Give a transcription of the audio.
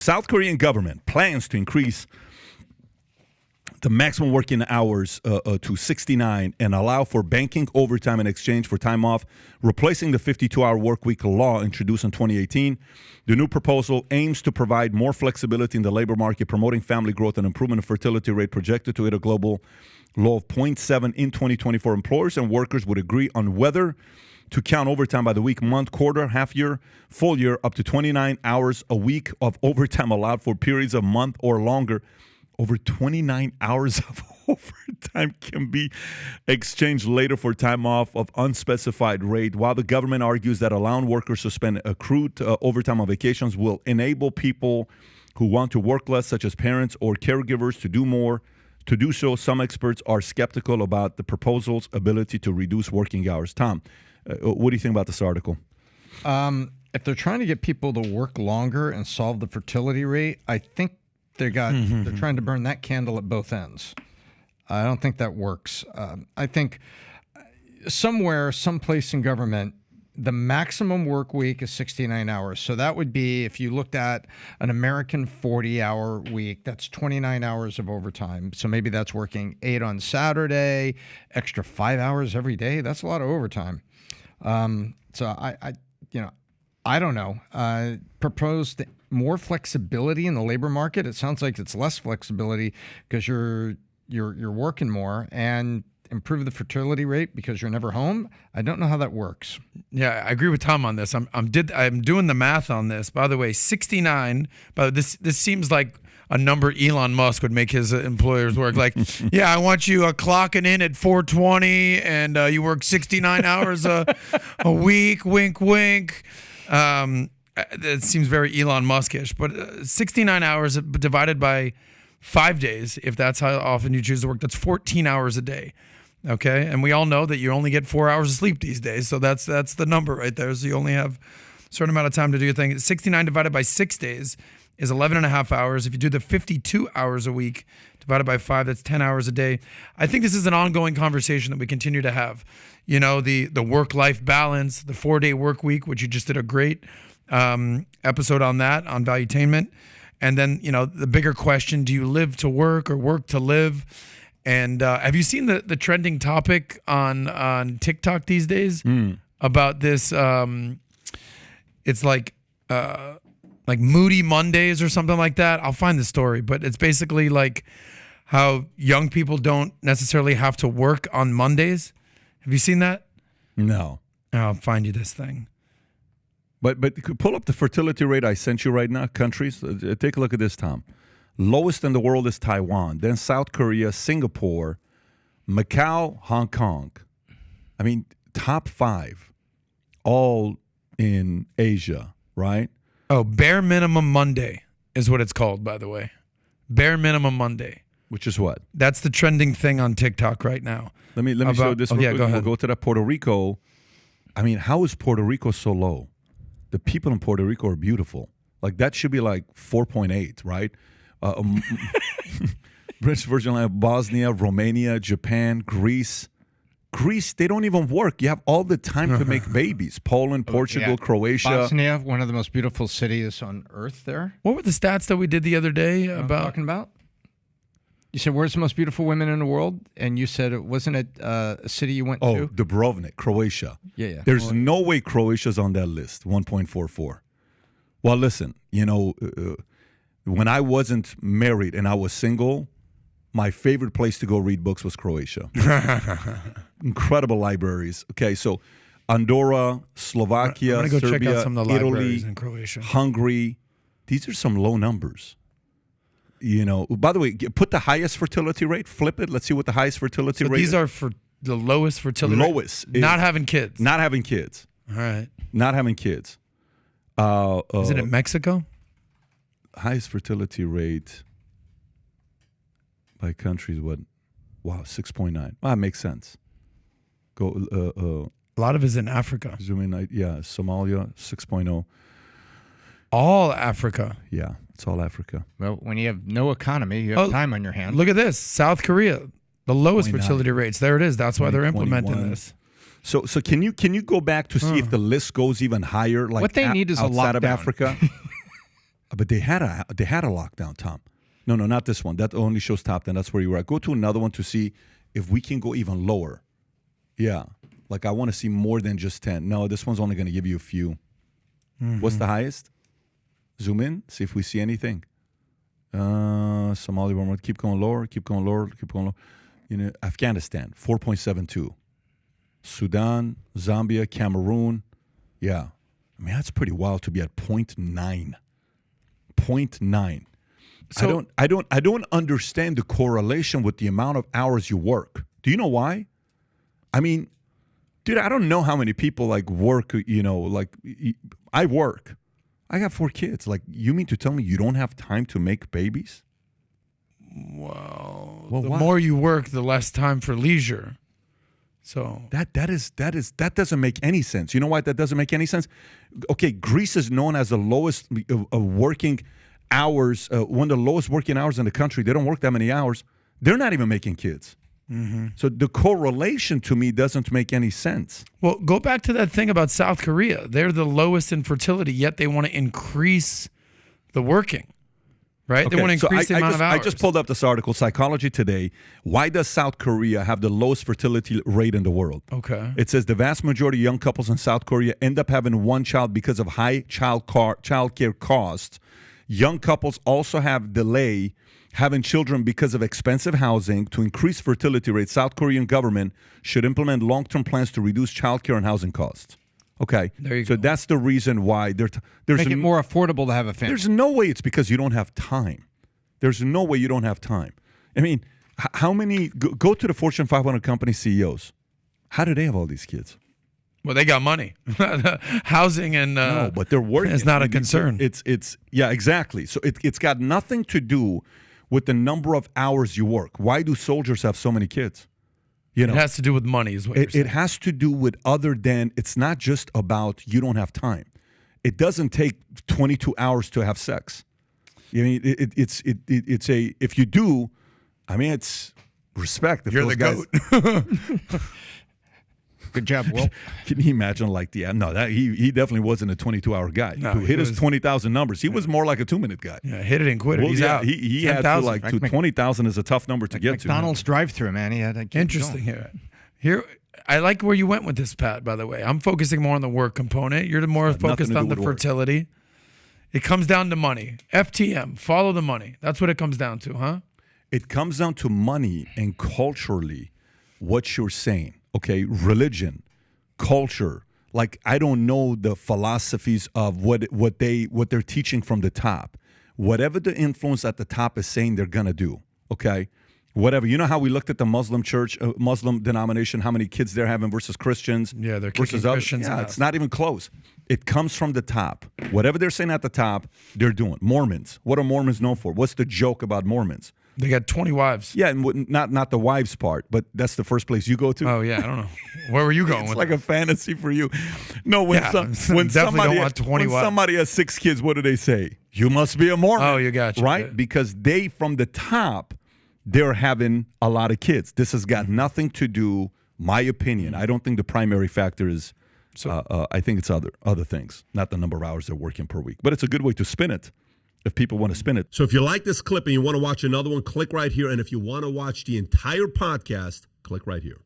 South Korean government plans to increase the maximum working hours to 69 and allow for banking overtime in exchange for time off, replacing the 52-hour workweek law introduced in 2018. The new proposal aims to provide more flexibility in the labor market, promoting family growth and improvement of fertility rate, projected to hit a global low of 0.7 in 2024. Employers and workers would agree on whether to count overtime by the week, month, quarter, half year, full year, up to 29 hours a week of overtime allowed for periods of month or longer. Over 29 hours of overtime can be exchanged later for time off of unspecified rate, while the government argues that allowing workers to spend accrued overtime on vacations will enable people who want to work less, such as parents or caregivers, to do more. To do so, some experts are skeptical about the proposal's ability to reduce working hours. Tom, what do you think about this article? If they're trying to get people to work longer and solve the fertility rate, I think they're trying to burn that candle at both ends. I don't think that works. I think somewhere, someplace in government, the maximum work week is 69 hours. So that would be, if you looked at an American 40-hour week, that's 29 hours of overtime. So maybe that's working 8 on Saturday, extra 5 hours every day. That's a lot of overtime. So I don't know. Proposed more flexibility in the labor market. It sounds like it's less flexibility because you're working more, and improve the fertility rate because you're never home. I don't know how that works. Yeah, I agree with Tom on this. I'm doing the math on this. By the way, 69. But this seems like a number Elon Musk would make his employers work. Like, yeah, I want you clocking in at 4:20, and you work 69 hours a week. Wink, wink. It seems very Elon Musk-ish, but 69 hours divided by 5 days, if that's how often you choose to work, that's 14 hours a day. Okay, and we all know that you only get 4 hours of sleep these days, so that's the number right there. So you only have a certain amount of time to do your thing. 69 divided by 6 days is 11 and a half hours. If you do the 52 hours a week divided by 5, that's 10 hours a day. I think this is an ongoing conversation that we continue to have. You know, the work-life balance, the 4-day work week, which you just did a great episode on that, on Valuetainment. And then, you know, the bigger question, do you live to work or work to live? And have you seen the trending topic on TikTok these days about this? It's like Moody Mondays or something like that. I'll find the story, but it's basically like how young people don't necessarily have to work on Mondays. Have you seen that? No. I'll find you this thing. But pull up the fertility rate I sent you right now, countries. Take a look at this, Tom. Lowest in the world is Taiwan, then South Korea, Singapore, Macau, Hong Kong. I mean, top 5, all in Asia, right? Oh, Bare Minimum Monday is what it's called, by the way. Bare Minimum Monday. Which is what? That's the trending thing on TikTok right now. Let me show you this. Go ahead. We'll go to that Puerto Rico. I mean, how is Puerto Rico so low? The people in Puerto Rico are beautiful. Like, that should be like 4.8, right? British Virgin Islands, Bosnia, Romania, Japan, Greece. Greece, they don't even work. You have all the time to make babies. Poland, Portugal, Croatia. Bosnia, one of the most beautiful cities on earth there. What were the stats that we did the other day about? Talking about? You said, where's the most beautiful women in the world? And you said, wasn't it a city you went to? Oh, Dubrovnik, Croatia. Yeah. There's no way Croatia's on that list, 1.44. Well, listen, you know, when I wasn't married and I was single, my favorite place to go read books was Croatia. Incredible libraries. Okay, so Andorra, Slovakia, go Serbia, check out some of the libraries Italy, in Croatia. Hungary. These are some low numbers. You know, by the way, put the highest fertility rate, flip it. Let's see what the highest fertility rate is. These are for the lowest fertility rate? Lowest. Not having kids. Not having kids. All right. Not having kids. Is it in Mexico? Highest fertility rate by country is what? Wow, 6.9. Well, that makes sense. Go. A lot of it is in Africa. Zoom in. Yeah, Somalia, 6.0. All Africa. Yeah, it's all Africa. Well, when you have no economy, you have time on your hands. Look at this. South Korea, the lowest 29. fertility rates. There it is. That's why they're implementing 21. this. So can you go back to see if the list goes even higher? Like what they need is outside a lockdown. of Africa. But they had a lockdown, Tom. No, not this one. That only shows top 10. That's where you were at. Go to another one to see if we can go even lower. Yeah. Like, I want to see more than just 10. No, this one's only going to give you a few. What's the highest? Zoom in. See if we see anything. Somalia, keep going lower. Afghanistan, 4.72. Sudan, Zambia, Cameroon. Yeah. I mean, that's pretty wild to be at 0.9. 0.9. So, I don't understand the correlation with the amount of hours you work. Do you know why? I mean, dude, I don't know how many people like work, like I work. I got 4 kids. Like, you mean to tell me you don't have time to make babies? Well, the what? more you work, the less time for leisure. So that doesn't make any sense. You know why that doesn't make any sense? Okay, Greece is known as the lowest working hours, one of the lowest working hours in the country. They don't work that many hours. They're not even making kids. So the correlation to me doesn't make any sense. Well, go back to that thing about South Korea. They're the lowest in fertility, yet they want to increase the working, right? Okay, they want to increase the amount of hours. I just pulled up this article, Psychology Today. Why does South Korea have the lowest fertility rate in the world? Okay. It says the vast majority of young couples in South Korea end up having one child because of high child care costs. Young couples also have delay having children because of expensive housing. To increase fertility rates, South Korean government should implement long-term plans to reduce childcare and housing costs. Okay, there you so go. that's the reason why there's Make it more affordable to have a family. There's no way it's because you don't have time. There's no way you don't have time. I mean, how many go to the Fortune 500 company CEOs? How do they have all these kids? Well, they got money. Housing and no, but they're working. It's not a concern. It's yeah, exactly. So it's got nothing to do with the number of hours you work. Why do soldiers have so many kids? You know, it has to do with money, is what you're saying. It has to do with other than, it's not just about you don't have time. It doesn't take 22 hours to have sex. I mean, it's a, if you do, I mean, it's respect. If you're the goat. Good job, Will. Can you imagine he definitely wasn't a 22-hour guy who hit his 20,000 numbers. He was more like a 2-minute guy. Yeah, hit it and quit it. He's out. He had to 20,000 is a tough number to get to. McDonald's drive-through, man. He had to keep Interesting going. here. I like where you went with this, Pat, by the way. I'm focusing more on the work component. You're more focused on the fertility. It comes down to money. FTM, follow the money. That's what it comes down to, huh? It comes down to money and culturally what you're saying. Okay, religion, culture. Like, I don't know the philosophies of what they're teaching from the top. Whatever the influence at the top is saying, they're gonna do. Okay, whatever. You know how we looked at the Muslim church, Muslim denomination, how many kids they're having versus Christians. Yeah, they're kicking Christians out. It's not even close. It comes from the top. Whatever they're saying at the top, they're doing. Mormons. What are Mormons known for? What's the joke about Mormons? They got 20 wives. Yeah, and not the wives part, but that's the first place you go to. Oh yeah, I don't know. Where were you going? It's with like that? a fantasy for you. No, when definitely somebody don't want 20 wives. somebody has 6 kids, what do they say? You must be a Mormon. Oh, you got you. Right? Yeah. Because they, from the top, they're having a lot of kids. This has got nothing to do, my opinion. I don't think the primary factor is. I think it's other things, not the number of hours they're working per week. But it's a good way to spin it. If people want to spin it. So if you like this clip and you want to watch another one, click right here. And if you want to watch the entire podcast, click right here.